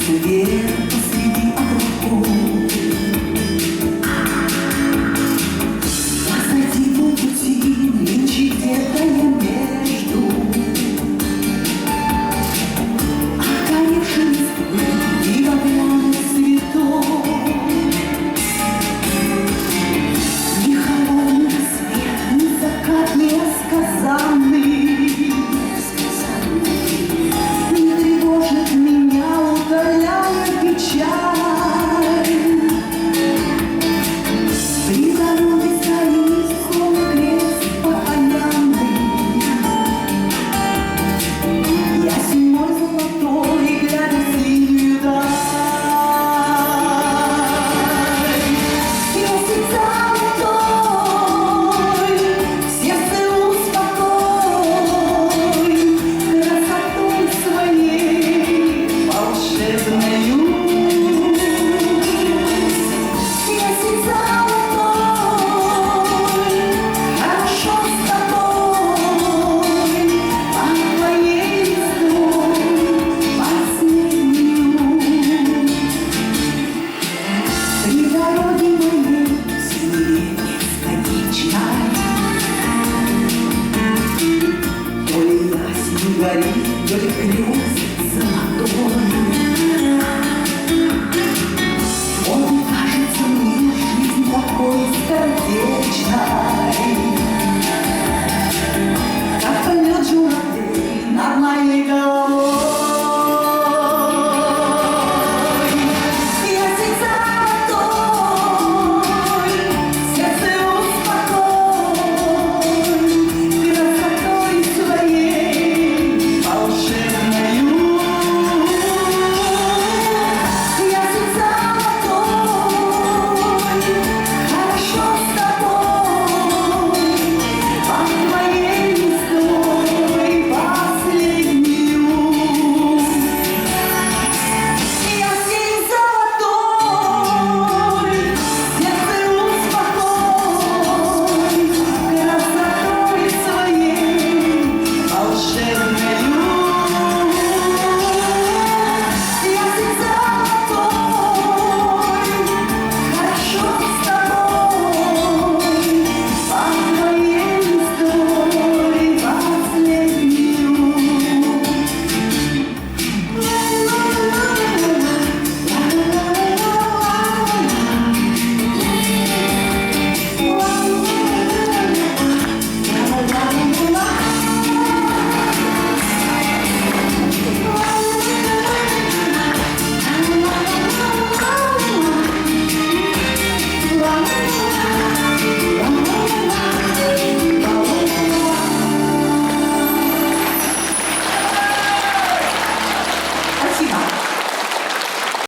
свет посреди облаков. Позади по пути нынче где-то я между окоревшей листвы и багряных цветов. Ни холодный рассвет, ни закат несказанный не тревожит меня, утоляя печаль. При дороге стоит словно крест покаянный. Я зимой золотой, глядя в синюю даль. Месяца молодой, в сердце успокой, красотой своей волшебною. Месяца молодой, хорошо с тобой, под твоей листвой последнюю. При дороге моей синей бесконечной, то ли ясень горит, то ли крест золотой.